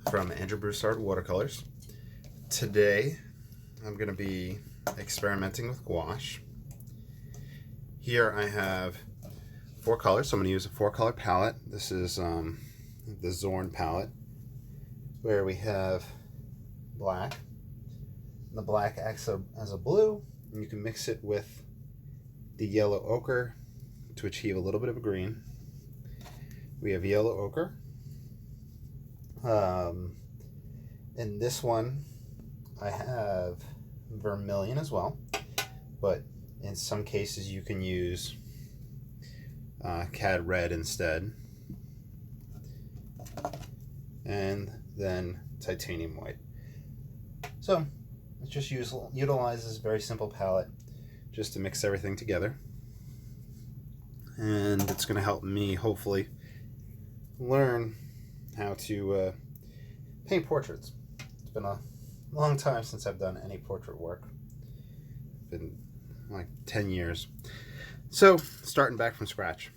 from Andrew Broussard Watercolors. Today I'm going to be experimenting with gouache. Here I have 4 colors, so I'm going to use a 4-color palette. This is the Zorn palette, where we have black. The black acts as a blue, and you can mix it with the yellow ochre to achieve a little bit of a green. We have yellow ochre. In this one I have vermilion as well, but in some cases you can use cad red instead, and then titanium white. So let's just utilize this very simple palette just to mix everything together, and it's going to help me hopefully learn how to paint portraits. It's been a long time since I've done any portrait work. It's been like 10 years. So, starting back from scratch.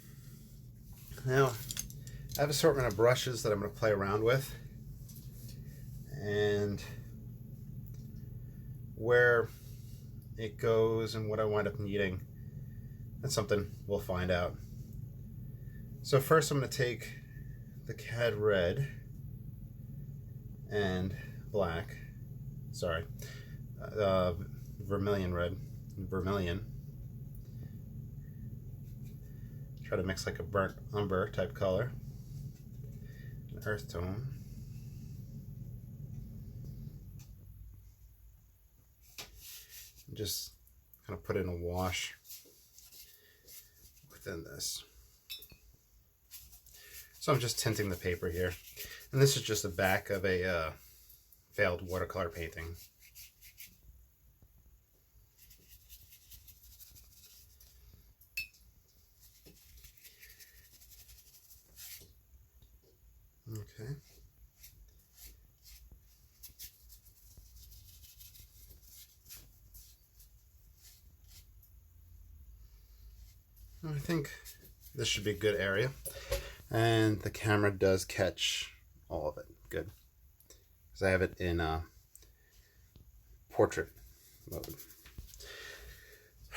Now, I have an assortment of brushes that I'm going to play around with, and where it goes and what I wind up needing, that's something we'll find out. So first I'm going to take the cad red and black, vermilion. Try to mix like a burnt umber type color, an earth tone. Just kind of put in a wash within this. So I'm just tinting the paper here. And this is just the back of a failed watercolor painting. Okay. I think this should be a good area. And the camera does catch all of it. Good. Because I have it in portrait mode.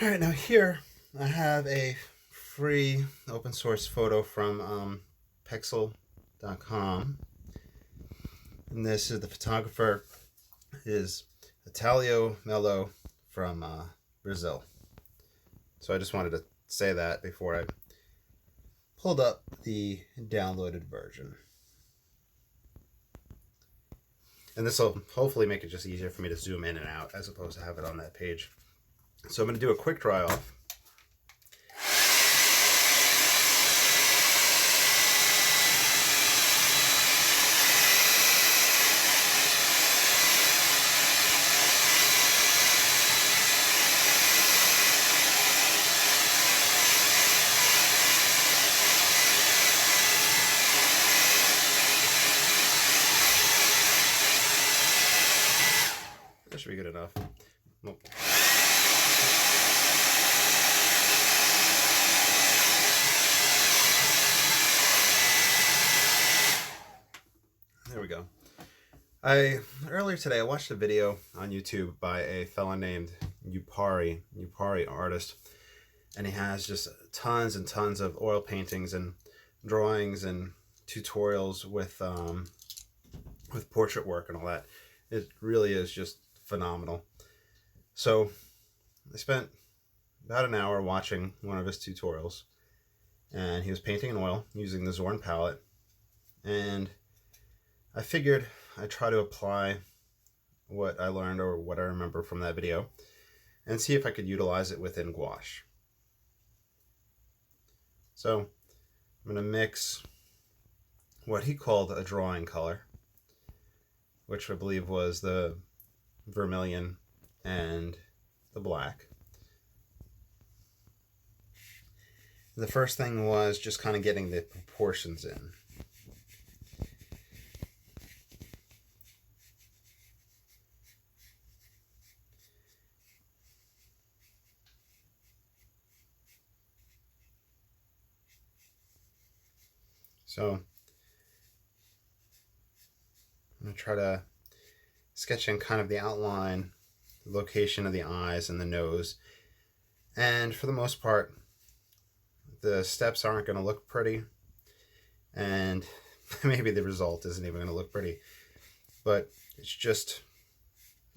Alright, now here I have a free open source photo from pexel.com. And this is the photographer is Italio Mello from Brazil. So I just wanted to say that before I pulled up the downloaded version. And this will hopefully make it just easier for me to zoom in and out as opposed to have it on that page. So I'm going to do a quick dry off. That should be good enough. Nope. There we go. Earlier today I watched a video on YouTube by a fella named Upari artist, and he has just tons and tons of oil paintings and drawings and tutorials with portrait work and all that. It really is just phenomenal. So I spent about an hour watching one of his tutorials, and he was painting in oil using the Zorn palette, and I figured I'd try to apply what I learned or what I remember from that video and see if I could utilize it within gouache. So I'm going to mix what he called a drawing color, which I believe was the vermilion and the black. The first thing was just kind of getting the proportions in. So going to try to sketch in kind of the outline, the location of the eyes and the nose. And for the most part, the steps aren't going to look pretty, and maybe the result isn't even going to look pretty. But it's just,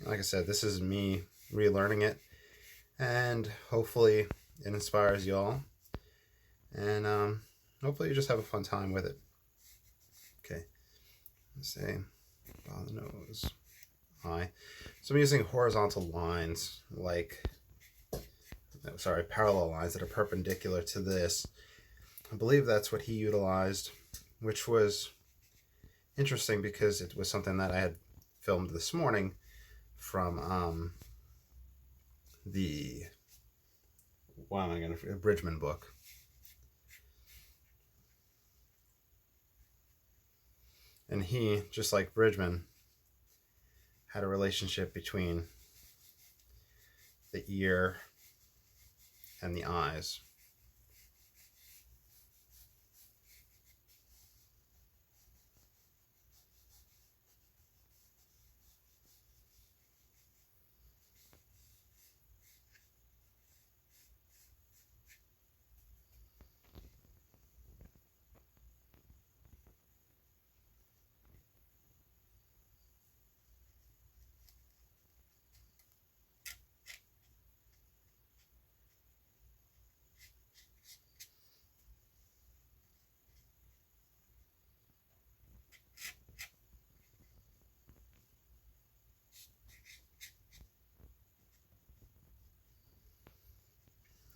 like I said, this is me relearning it, and hopefully it inspires y'all, and hopefully you just have a fun time with it. Okay, let's say on the nose, eye. So I'm using horizontal lines, like, sorry, parallel lines that are perpendicular to this. I believe that's what he utilized, which was interesting because it was something that I had filmed this morning from the Bridgman book. And he, just like Bridgman, had a relationship between the ear and the eyes.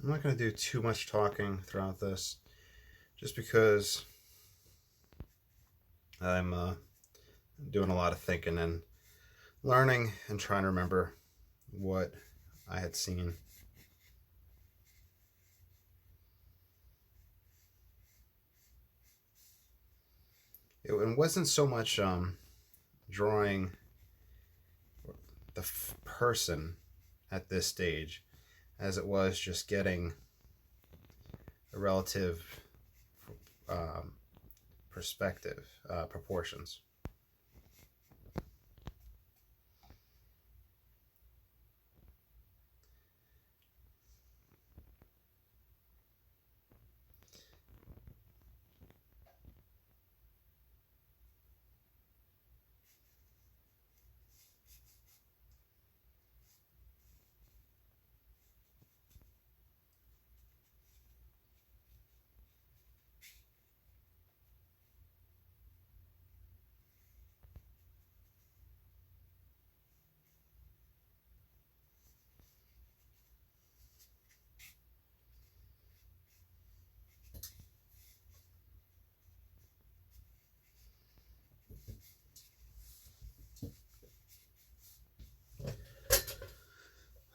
I'm not going to do too much talking throughout this, just because I'm doing a lot of thinking and learning and trying to remember what I had seen. It wasn't so much drawing the person at this stage as it was just getting a relative perspective, proportions.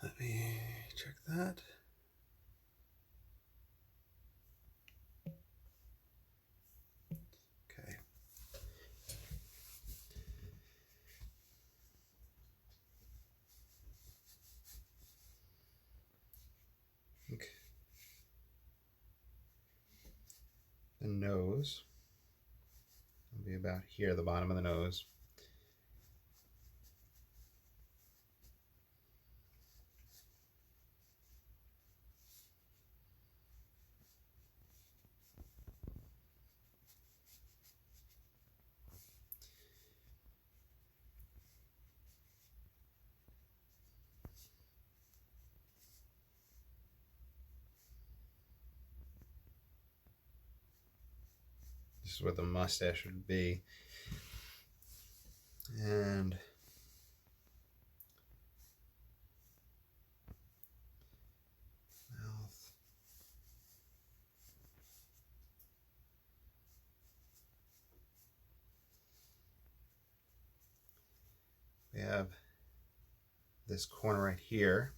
Let me check that. Okay. Okay. The nose will be about here, the bottom of the nose. This is where the mustache would be. And mouth. We have this corner right here.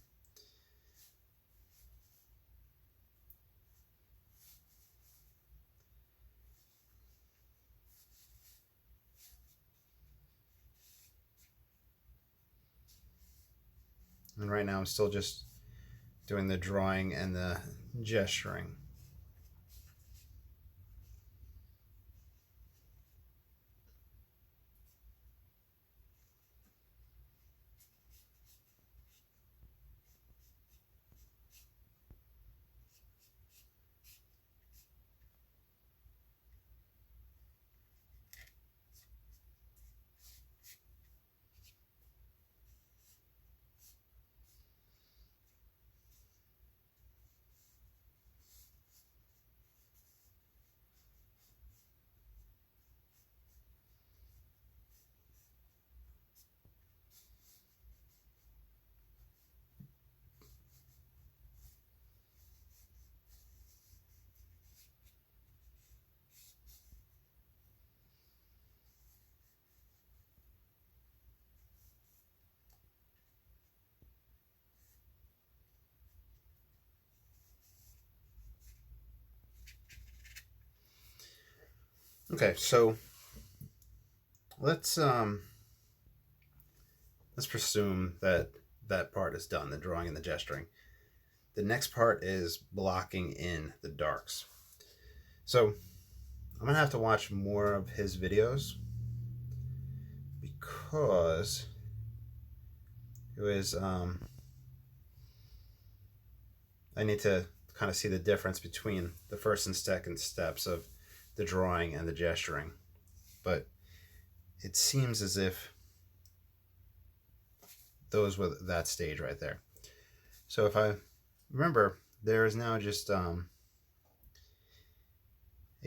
And right now I'm still just doing the drawing and the gesturing. Okay, so let's presume that that part is done, the drawing and the gesturing. The next part is blocking in the darks. So I'm gonna have to watch more of his videos because it was I need to kind of see the difference between the first and second steps of the drawing and the gesturing. But it seems as if those were that stage right there. So if I remember, there is now just a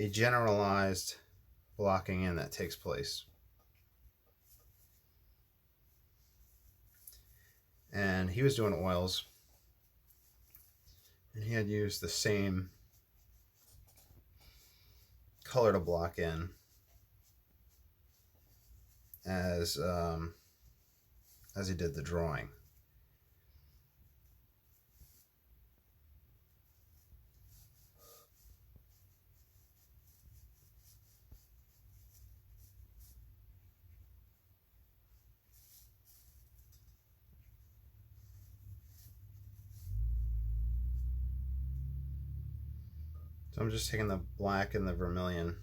generalized blocking in that takes place. And he was doing oils, and he had used the same color to block in as he did the drawing. So I'm just taking the black and the vermilion,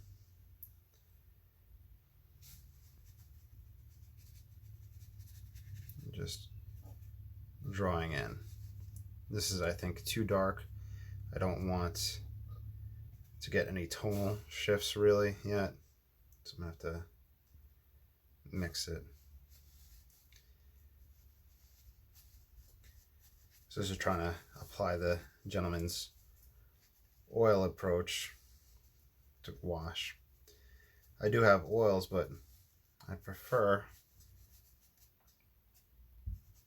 just drawing in. This is, I think, too dark. I don't want to get any tonal shifts really yet, so I'm gonna have to mix it. So this is trying to apply the gentleman's oil approach to gouache. I do have oils, but I prefer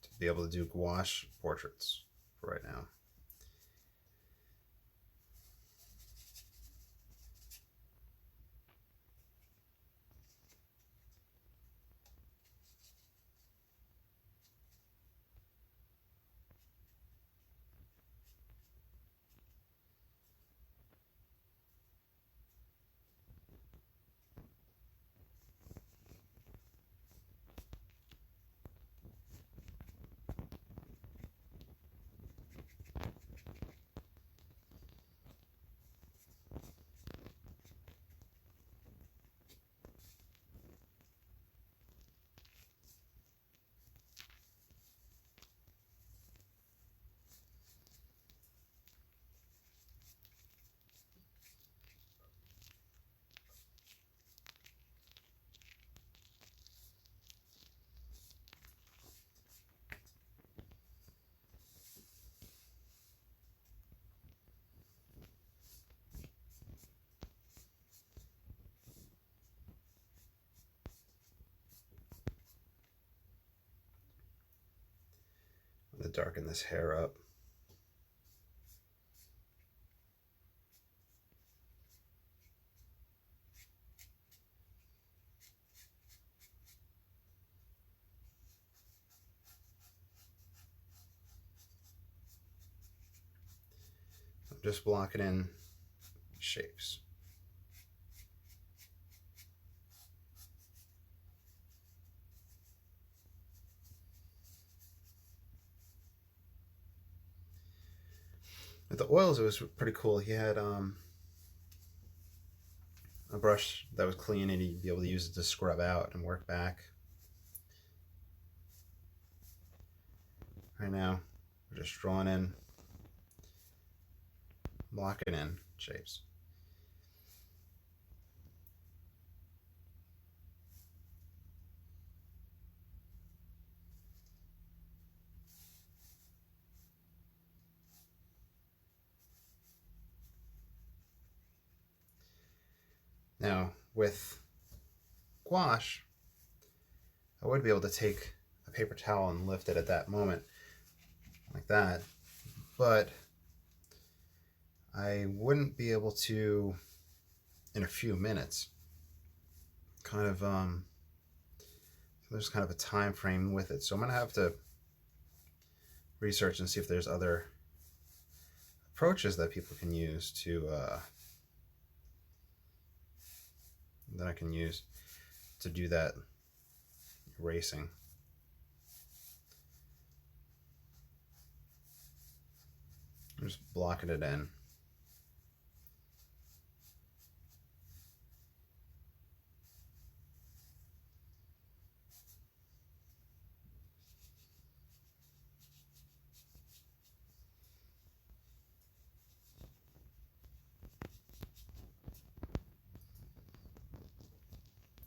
to be able to do gouache portraits for right now. I'm going to darken this hair up. I'm just blocking in shapes. With the oils, it was pretty cool. He had a brush that was clean, and he'd be able to use it to scrub out and work back. Right now, we're just drawing in, blocking in shapes. Now, with gouache, I would be able to take a paper towel and lift it at that moment, like that, but I wouldn't be able to, in a few minutes, kind of, there's kind of a time frame with it, so I'm going to have to research and see if there's other approaches that people can use to that I can use to do that erasing. I'm just blocking it in.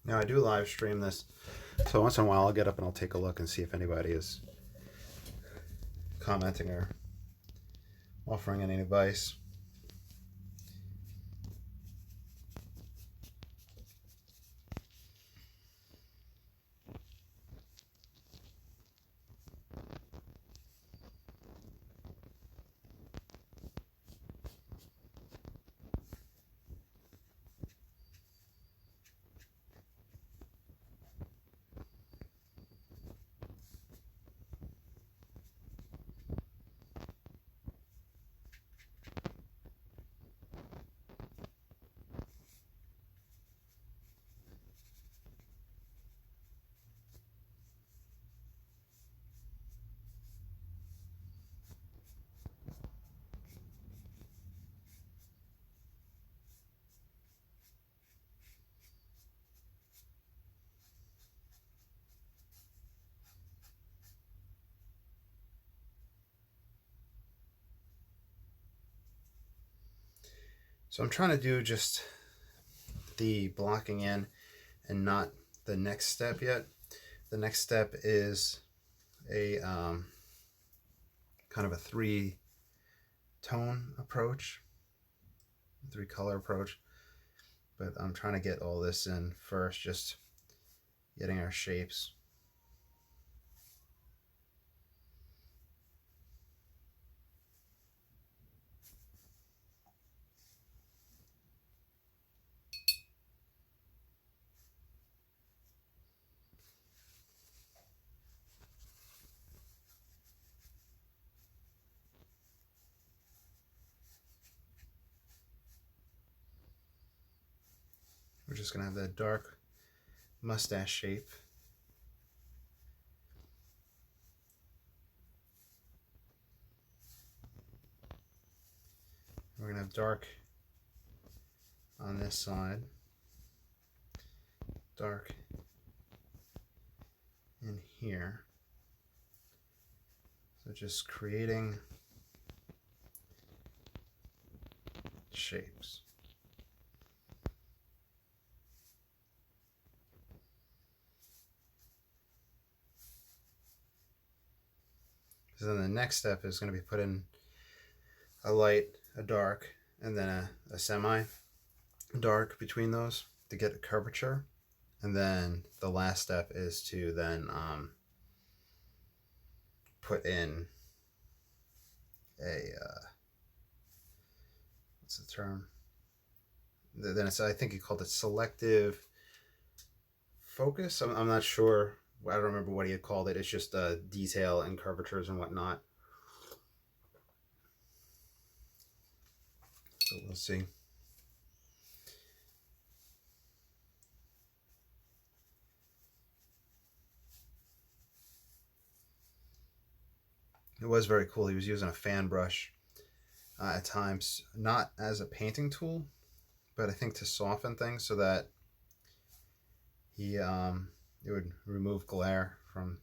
Now I do live stream this, so once in a while I'll get up and I'll take a look and see if anybody is commenting or offering any advice. So I'm trying to do just the blocking in and not the next step yet. The next step is a kind of a 3-tone approach, 3-color approach. But I'm trying to get all this in first, just getting our shapes. We're just going to have that dark mustache shape. We're going to have dark on this side, dark in here. So just creating shapes. So then the next step is going to be put in a light, a dark, and then a semi-dark between those to get a curvature. And then the last step is to then put in a, what's the term? Then it's, I think he called it selective focus. I'm not sure. I don't remember what he had called it. It's just detail and curvatures and whatnot. So we'll see. It was very cool. He was using a fan brush at times, not as a painting tool, but I think to soften things so that he it would remove glare from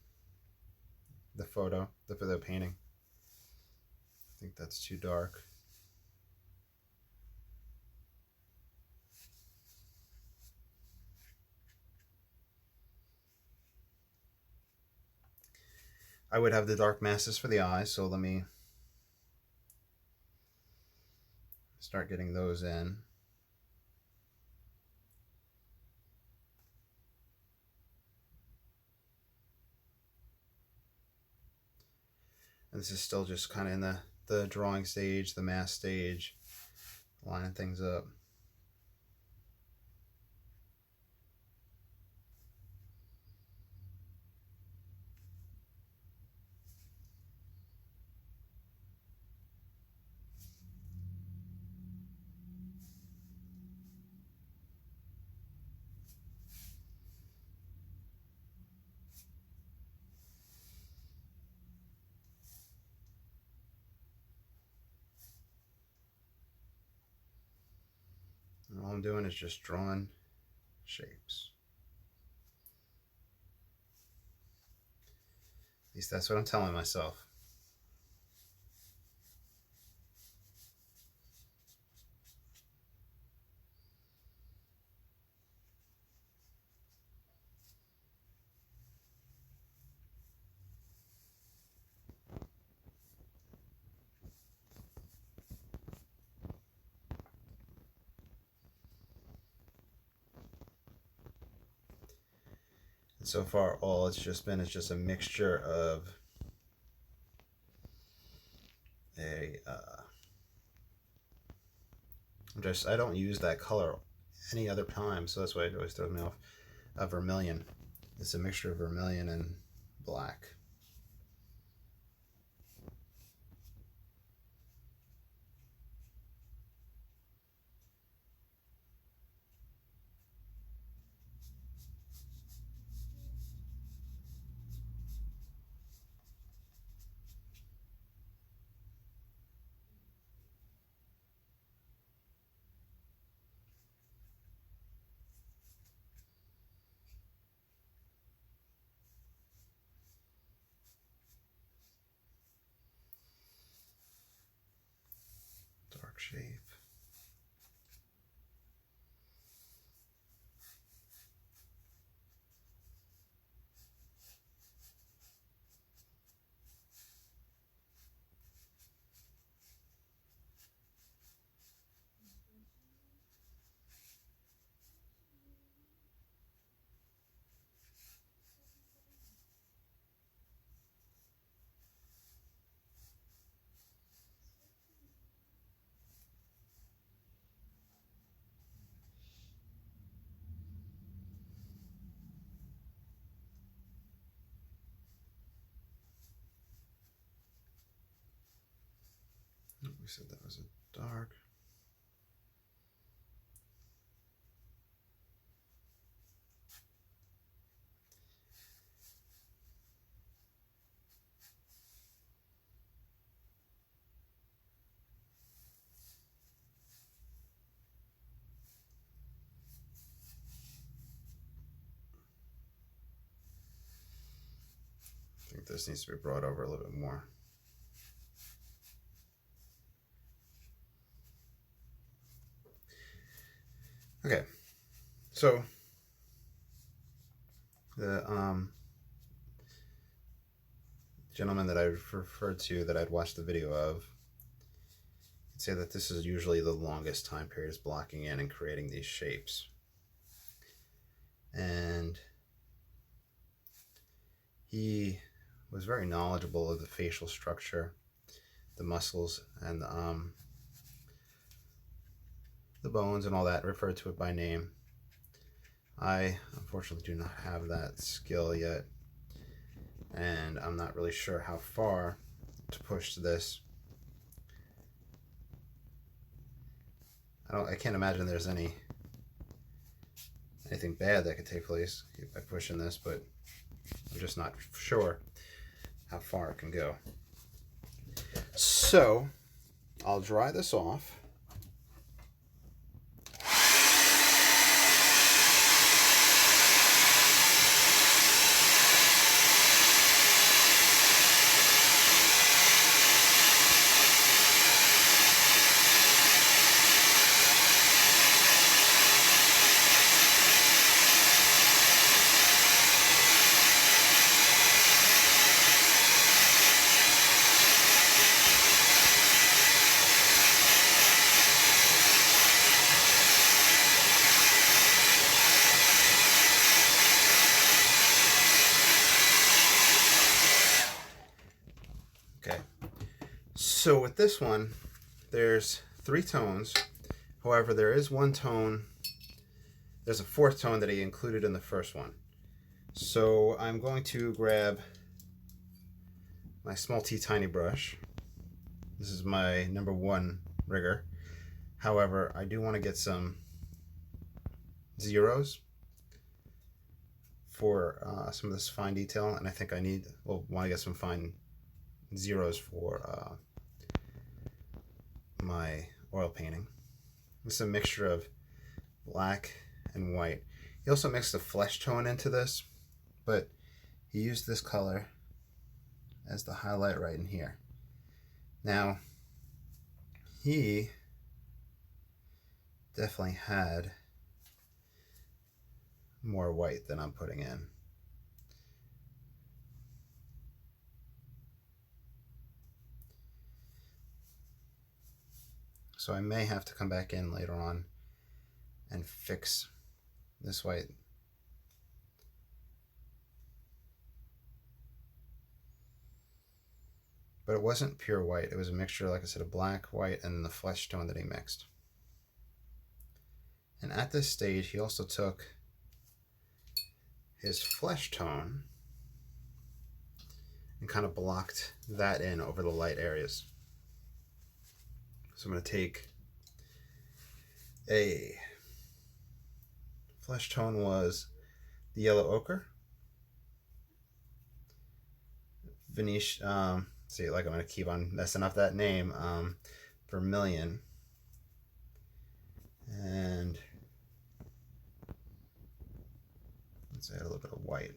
the photo, the painting. I think that's too dark. I would have the dark masses for the eyes, so let me start getting those in. And this is still just kind of in the drawing stage, the mask stage, lining things up. I'm doing is just drawing shapes. At least that's what I'm telling myself. And so far, all it's just been is just a mixture of I don't use that color any other time, so that's why it always throws me off. A vermilion. It's a mixture of vermilion and black. Dark shape. We said that was a dark. I think this needs to be brought over a little bit more. Okay, so the gentleman that I referred to that I'd watched the video of, I'd say that this is usually the longest time period is blocking in and creating these shapes. And he was very knowledgeable of the facial structure, the muscles, and the bones and all that, referred to it by name. I unfortunately do not have that skill yet, and I'm not really sure how far to push this. I can't imagine there's anything bad that could take place by pushing this, but I'm just not sure how far it can go. So I'll dry this off. Okay, so with this one, there's 3 tones. However, there is one tone, there's a 4th tone that he included in the first one. So I'm going to grab my small tiny brush. This is my number 1 rigger. However, I do want to get some zeros for some of this fine detail, and I think I want to get some fine zeros for my oil painting. This is a mixture of black and white. He also mixed a flesh tone into this, but he used this color as the highlight right in here. Now, he definitely had more white than I'm putting in. So I may have to come back in later on and fix this white. But it wasn't pure white. It was a mixture, like I said, of black, white, and the flesh tone that he mixed. And at this stage, he also took his flesh tone and kind of blocked that in over the light areas. So I'm going to take a flesh tone was the yellow ochre, Venetian, see, like I'm going to keep on messing up that name, vermilion, and let's add a little bit of white.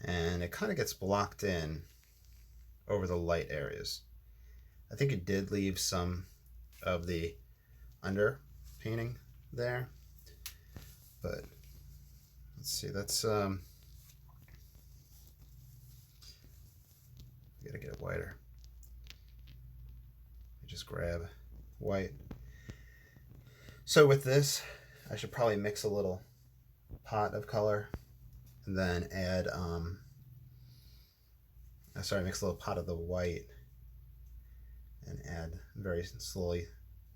And it kind of gets blocked in over the light areas. I think it did leave some of the under painting there, but let's see, that's gotta get it whiter. Just grab white. So with this, I should probably mix a little pot of color and then add mix a little pot of the white and add very slowly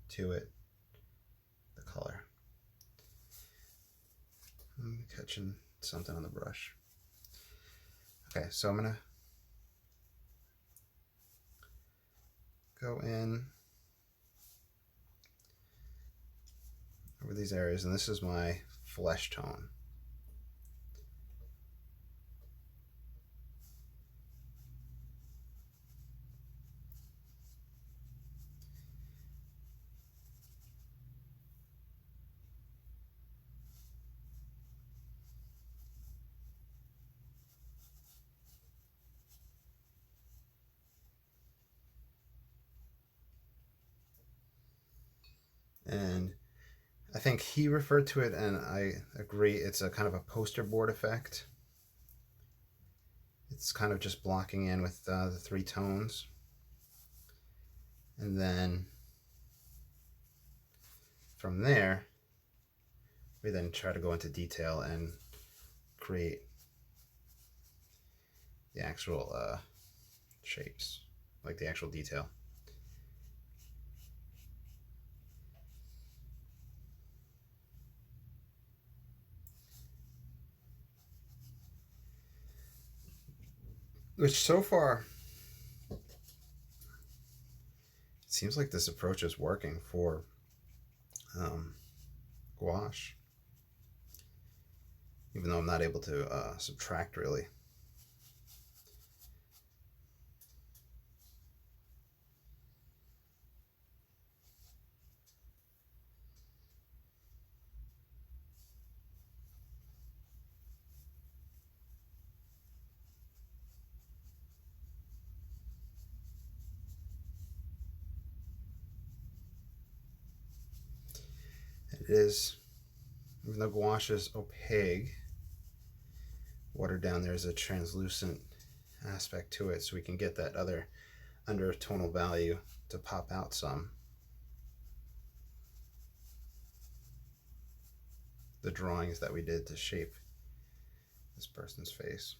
to it the color. I'm catching something on the brush. Okay, so I'm gonna go in over these areas, and this is my flesh tone. And I think he referred to it, and I agree, it's a kind of a poster board effect. It's kind of just blocking in with the three tones. And then from there, we then try to go into detail and create the actual shapes, like the actual detail. Which so far, it seems like this approach is working for gouache, even though I'm not able to subtract really. It is, even though gouache is opaque, watered down, there's a translucent aspect to it, so we can get that other undertonal value to pop out some. The drawings that we did to shape this person's face.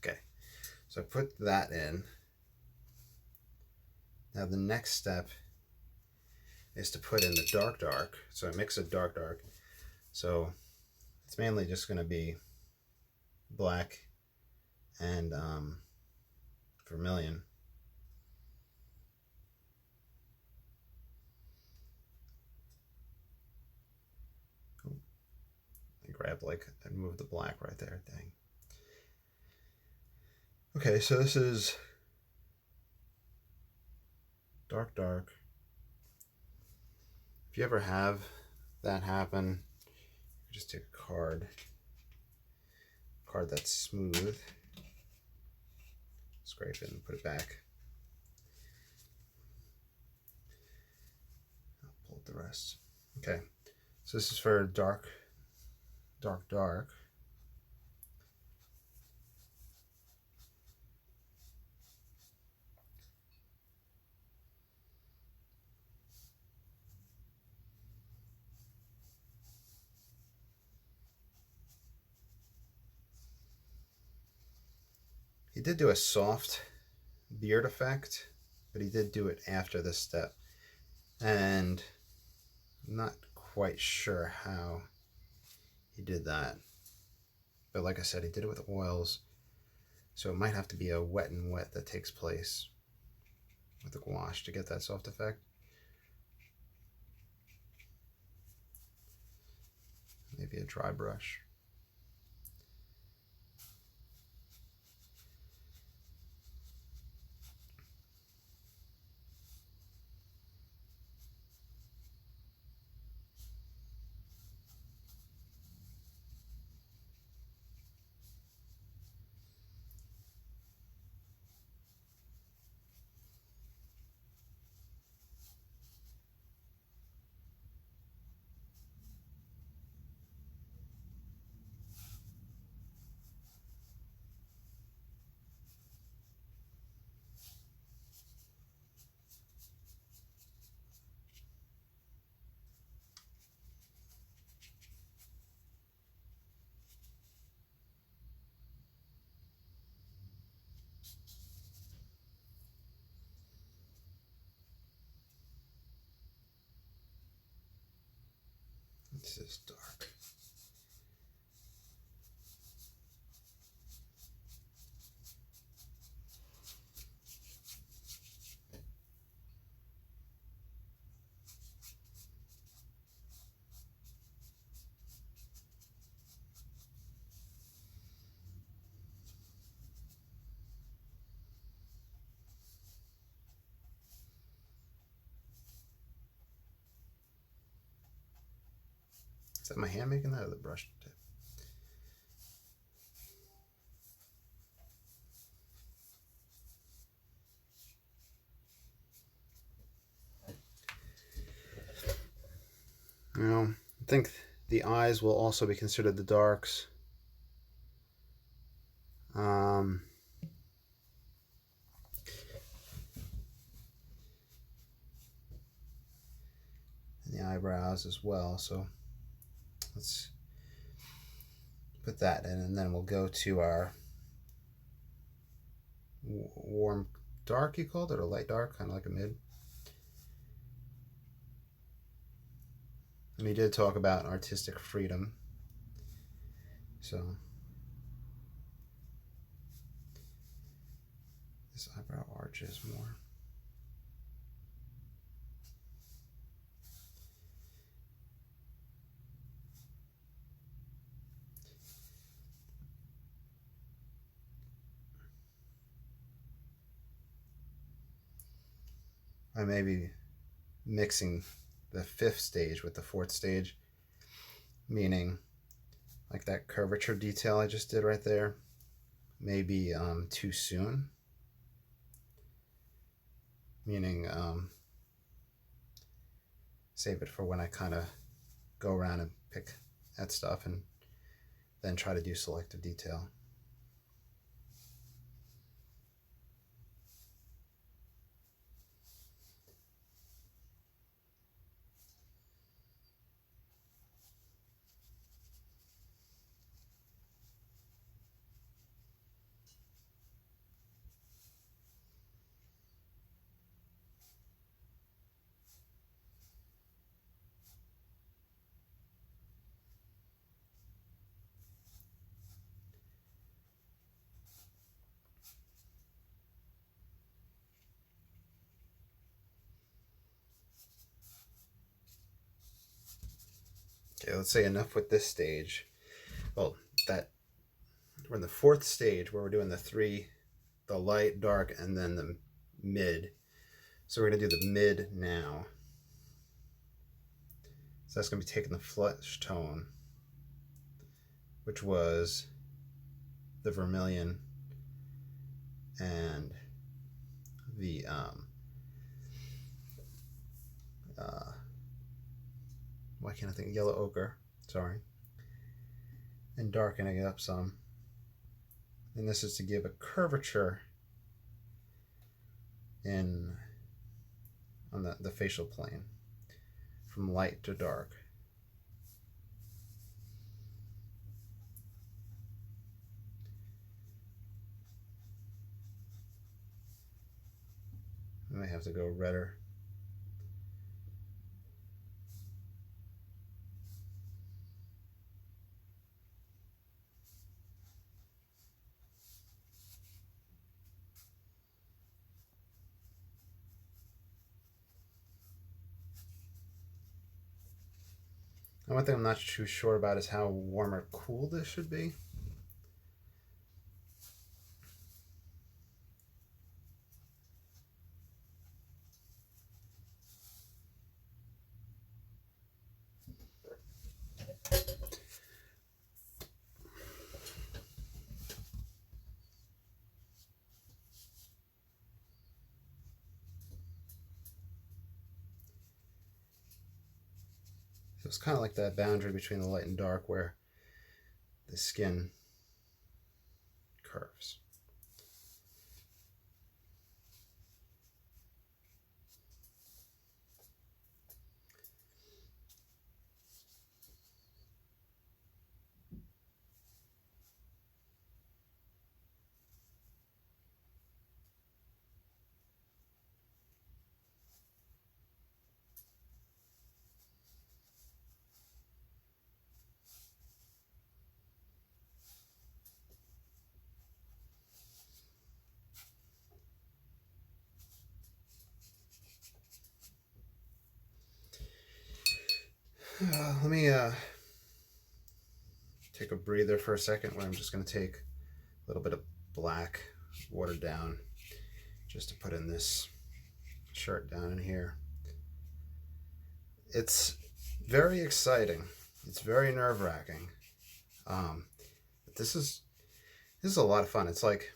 Okay, so I put that in. Now the next step is to put in the dark. So I mix a dark. So it's mainly just going to be black and vermilion. I grabbed I moved the black right there. Dang. Okay, so this is dark. If you ever have that happen, just take a card that's smooth, scrape it and put it back. I'll pull up the rest. Okay, so this is for dark. He did do a soft beard effect, but he did do it after this step. And I'm not quite sure how he did that. But like I said, he did it with oils. So it might have to be a wet and wet that takes place with the gouache to get that soft effect. Maybe a dry brush. This is dark. Is that my hand making that or the brush tip? I think the eyes will also be considered the darks. And the eyebrows as well. So let's put that in, and then we'll go to our warm dark, you called it, or light dark, kind of like a mid. And we did talk about artistic freedom. So this eyebrow arches more. I may be mixing the fifth stage with the fourth stage, meaning like that curvature detail I just did right there may be too soon, meaning save it for when I kind of go around and pick at stuff and then try to do selective detail. Okay, let's say enough with this stage. Well, we're in the fourth stage where we're doing the light, dark, and then the mid. So we're going to do the mid now. So that's going to be taking the flesh tone, which was the vermilion and the why can't I think? Yellow ochre, sorry, and darkening it up some. And this is to give a curvature on the facial plane from light to dark. I might have to go redder. And one thing I'm not too sure about is how warm or cool this should be. So it's kind of like that boundary between the light and dark where the skin curves. Let me take a breather for a second where I'm just going to take a little bit of black watered down just to put in this shirt down in here. It's very exciting. It's very nerve-wracking. But this is a lot of fun. It's like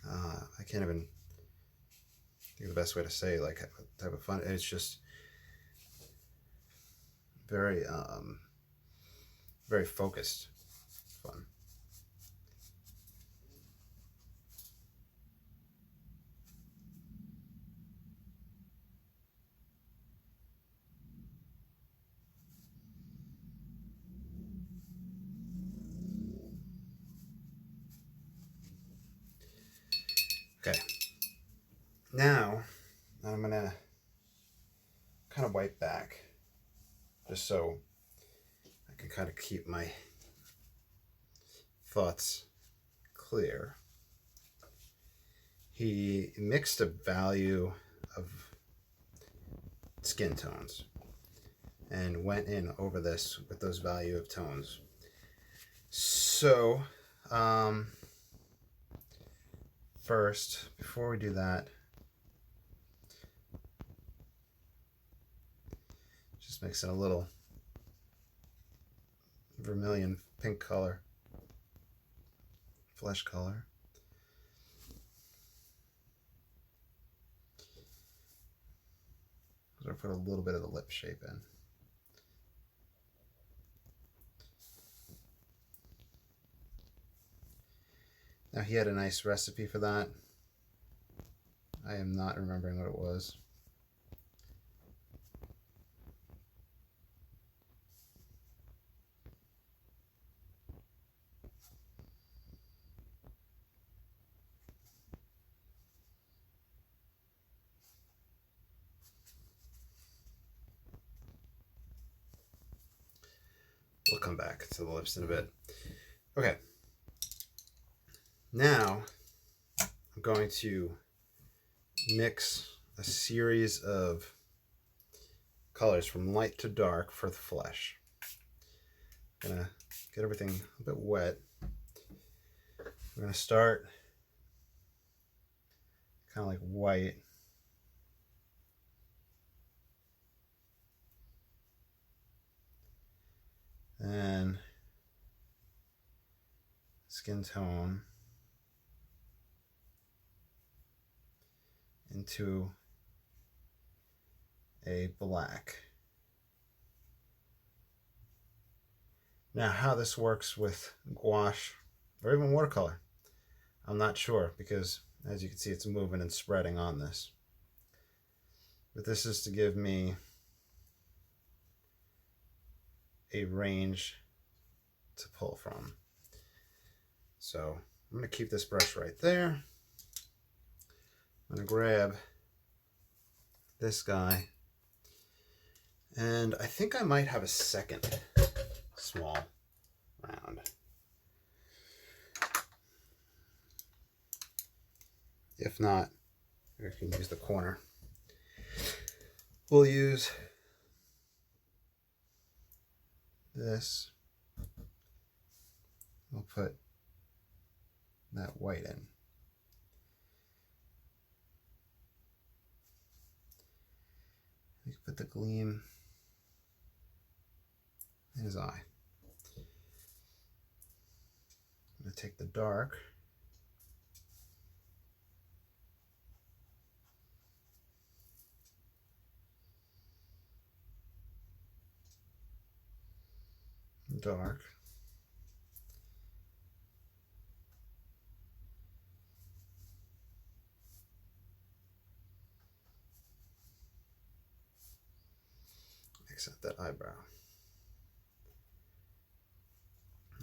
I can't even think of the best way to say like type of fun. It's just very very focused fun. Okay, now I'm gonna kind of wipe back just so I can kind of keep my thoughts clear. He mixed a value of skin tones and went in over this with those value of tones. So first, before we do that, just mix in a little vermilion pink color, flesh color. I'm going to put a little bit of the lip shape in. Now he had a nice recipe for that. I am not remembering what it was. We'll come back to the lips in a bit. Okay. Now I'm going to mix a series of colors from light to dark for the flesh. I'm gonna get everything a bit wet. We're gonna start kind of like white. And skin tone into a black. Now, how this works with gouache or even watercolor, I'm not sure, because as you can see, it's moving and spreading on this. But this is to give me a range to pull from. So I'm going to keep this brush right there. I'm going to grab this guy, and I think I might have a second small round. If not, I can use the corner. We'll use this. We'll put that white in. We can put the gleam in his eye. I'm going to take the dark. Dark. Except that eyebrow.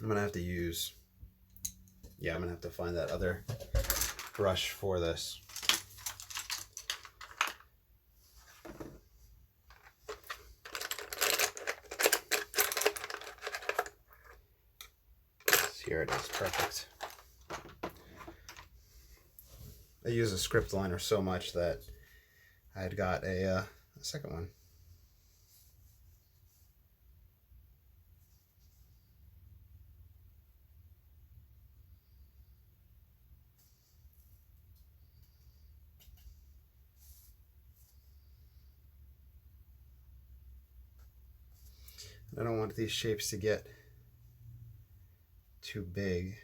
I'm gonna have to use, I'm gonna have to find that other brush for this. Here it is, perfect. I use a script liner so much that I had got a second one. I don't want these shapes to get too big.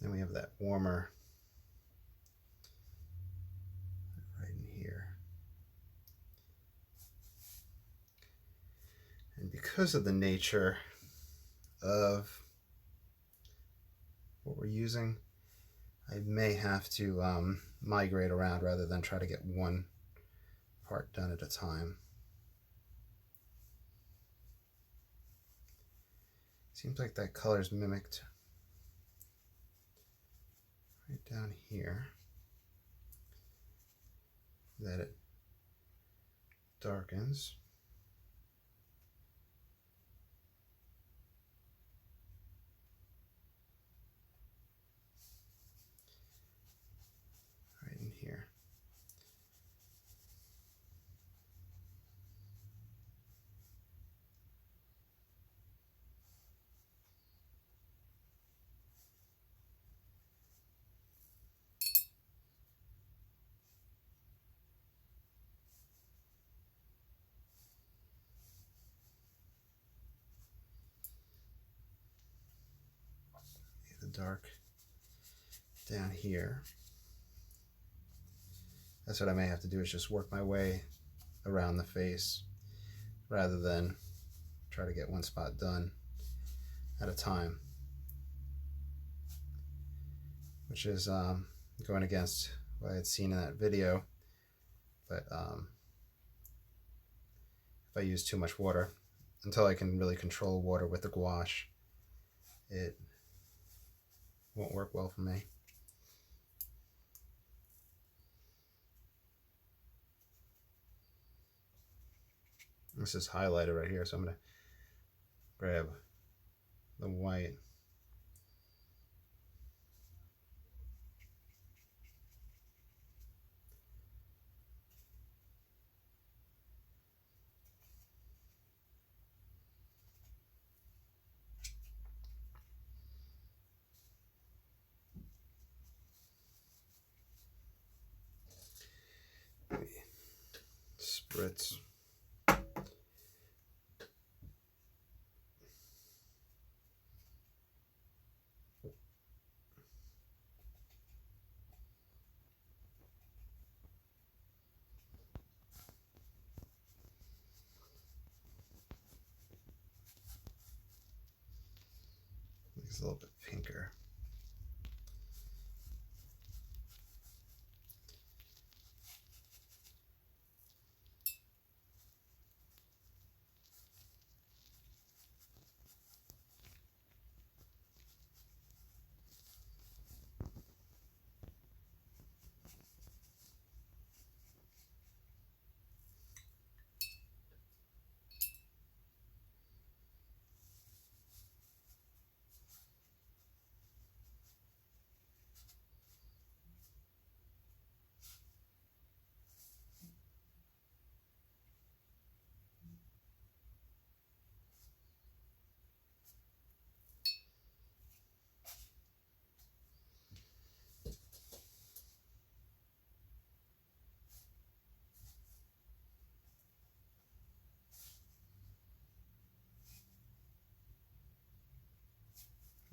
Then we have that warmer right in here. And because of the nature of what we're using, I may have to migrate around rather than try to get one part done at a time. Seems like that color's mimicked right down here, that it darkens. Right in here. The dark down here. That's what I may have to do, is just work my way around the face rather than try to get one spot done at a time, which is going against what I had seen in that video, but if I use too much water, until I can really control water with the gouache, it won't work well for me. This is highlighted right here, so I'm going to grab the white. Spritz. It's a little bit pinker.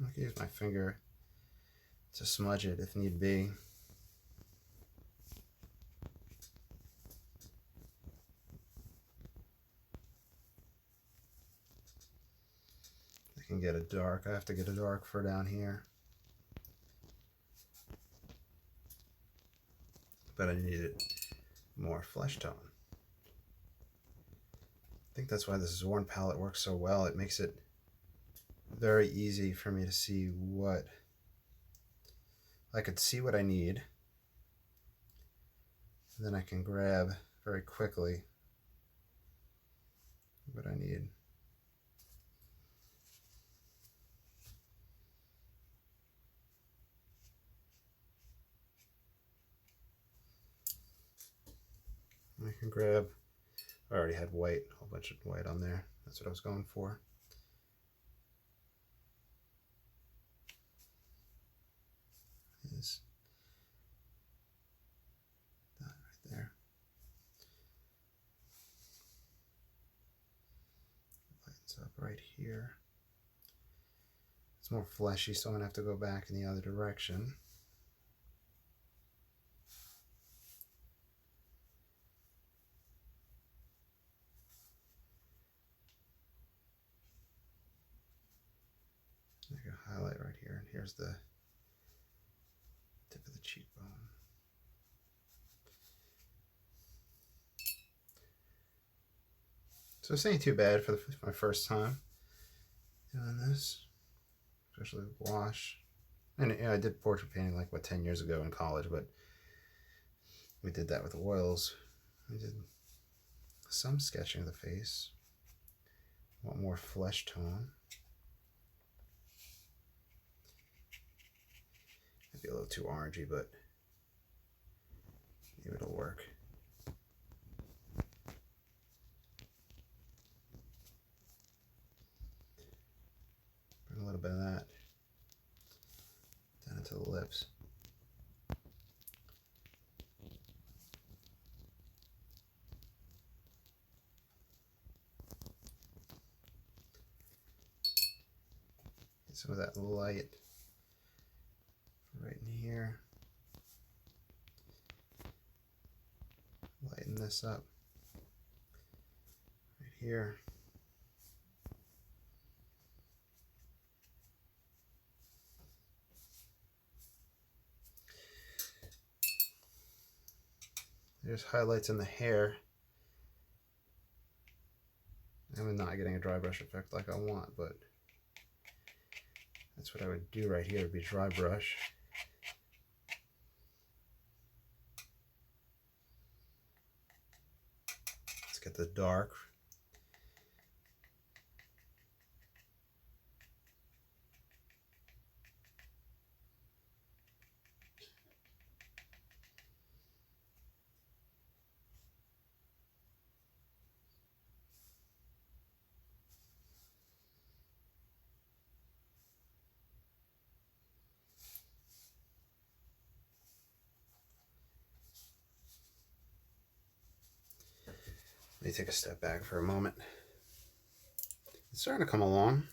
I can use my finger to smudge it if need be. I can get a dark. I have to get a dark for down here, but I needed more flesh tone. I think that's why this Zorn palette works so well. It makes it very easy for me to see what I could see what I need, and then I can grab very quickly what I need. I can grab, I already had white, a whole bunch of white on there. That's what I was going for. Is that right there. Lightens up right here. It's more fleshy, so I'm gonna have to go back in the other direction. I can highlight right here, and here's the tip of the cheekbone. So this ain't too bad for my first time doing this, especially with gouache. And I did portrait painting like 10 years ago in college, but we did that with oils. We did some sketching of the face. Want more flesh tone. Might be a little too orangey, but maybe it'll work. Bring a little bit of that down into the lips. Get some of that light right in here. Lighten this up right here. There's highlights in the hair. I'm not getting a dry brush effect like I want, but that's what I would do right here, would be dry brush. Let's get the dark. Let me take a step back for a moment. It's starting to come along.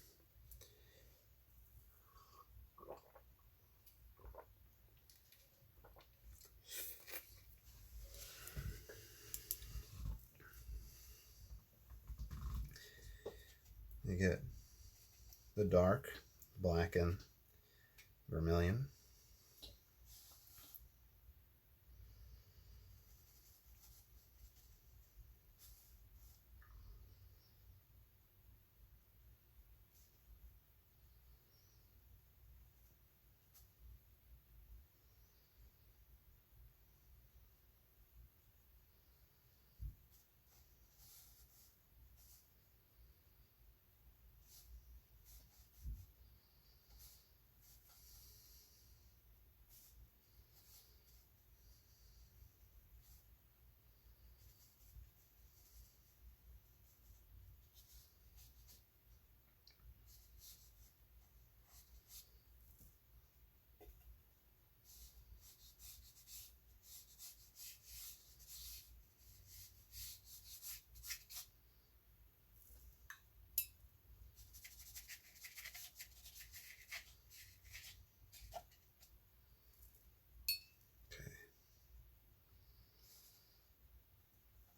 You get the dark, black, and vermilion.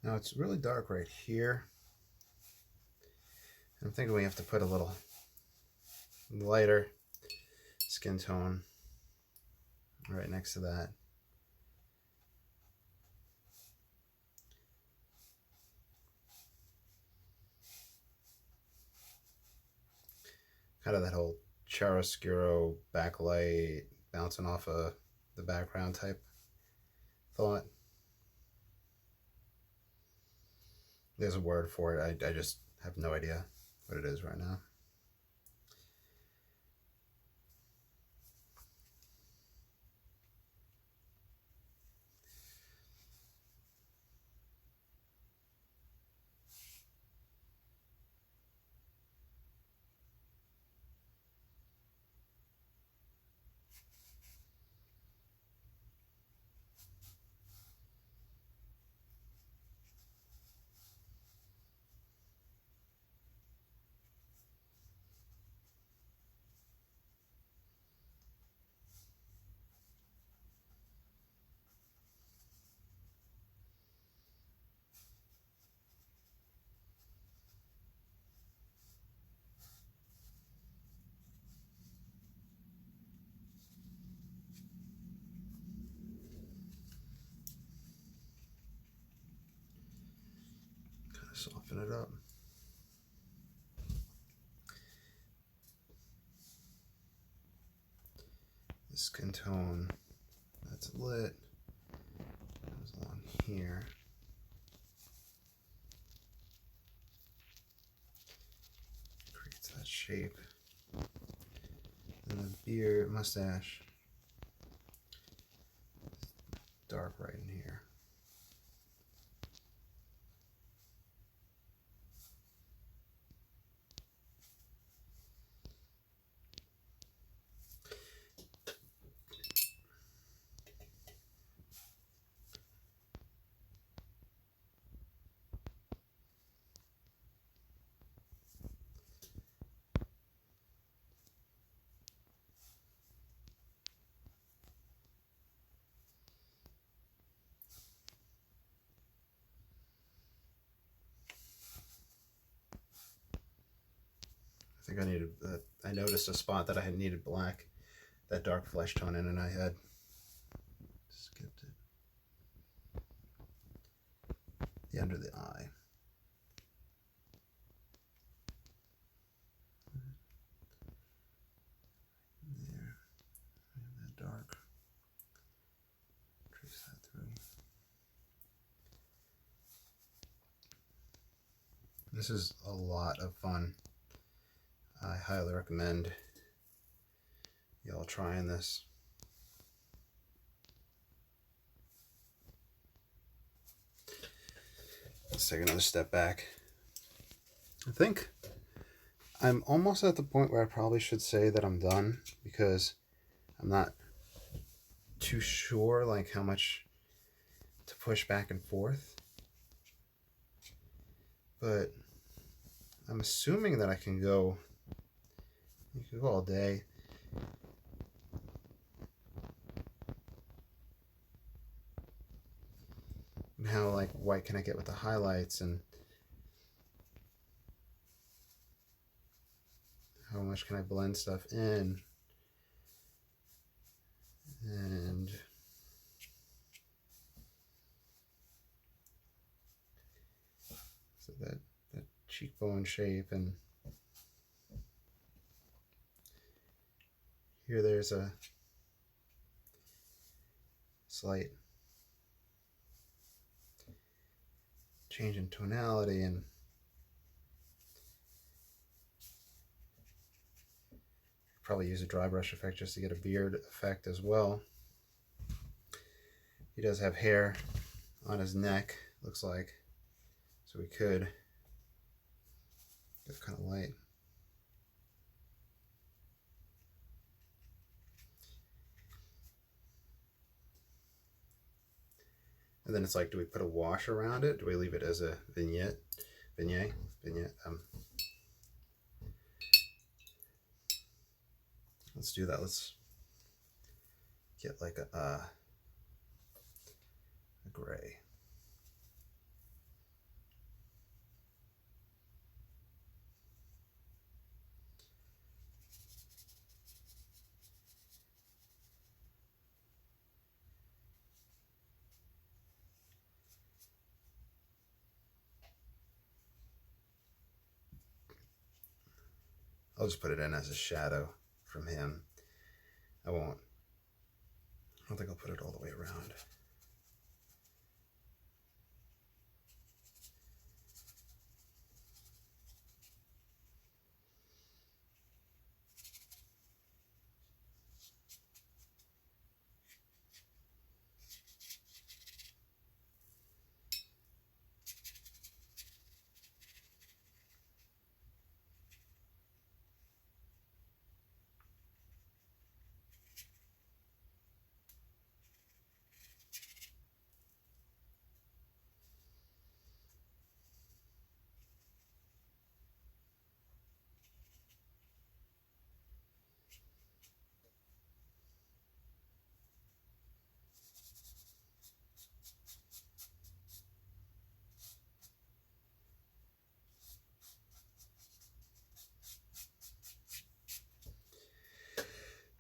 Now it's really dark right here. I'm thinking we have to put a little lighter skin tone right next to that. Kind of that whole chiaroscuro backlight bouncing off of the background type thought. There's a word for it. I just have no idea what it is right now. Kind of soften it up. The skin tone that's lit goes along here. Creates that shape. And the beard, mustache, dark right in here. I think I needed, I noticed a spot that I had needed black, that dark flesh tone in, and I had skipped it. the under the eye. There, and that dark. Trace that through. This is a lot of fun. I highly recommend y'all trying this. Let's take another step back. I think I'm almost at the point where I probably should say that I'm done, because I'm not too sure like how much to push back and forth. But I'm assuming that I can go, you can go all day. And how like white can I get with the highlights, and how much can I blend stuff in, and so that cheekbone shape, and here there's a slight change in tonality, and probably use a dry brush effect just to get a beard effect as well. He does have hair on his neck, looks like, so we could get kind of light. And then it's like, do we put a wash around it? Do we leave it as a vignette? Let's do that. Let's get like a gray. I'll just put it in as a shadow from him. I don't think I'll put it all the way around.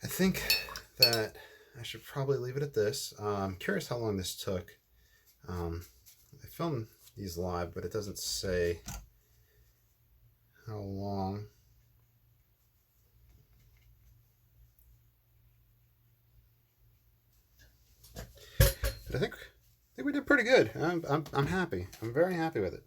I think that I should probably leave it at this. I'm curious how long this took. I filmed these live, but it doesn't say how long. But I think we did pretty good. I'm happy. I'm very happy with it.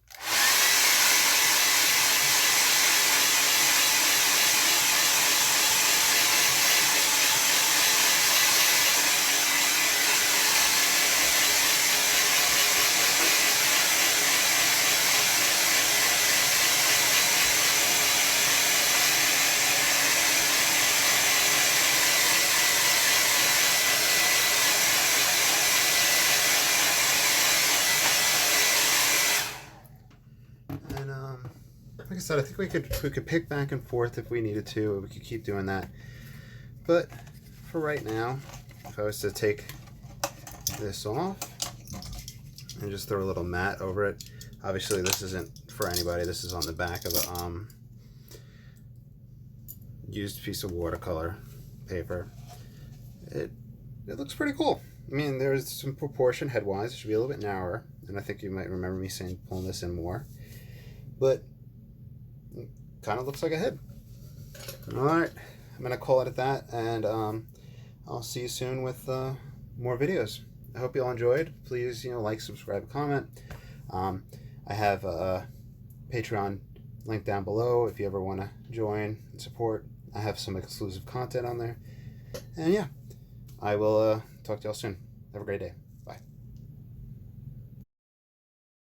Like I said, I think we could pick back and forth if we needed to. We could keep doing that. But for right now, if I was to take this off and just throw a little matte over it, obviously this isn't for anybody. This is on the back of a used piece of watercolor paper. It looks pretty cool. I mean, there's some proportion head-wise. It should be a little bit narrower, and I think you might remember me saying pulling this in more. But it kind of looks like a head. All right, I'm gonna call it at that, and I'll see you soon with more videos. I hope you all enjoyed. Please, like, subscribe, comment. I have a Patreon link down below if you ever want to join and support. I have some exclusive content on there. And yeah, I will talk to y'all soon. Have a great day.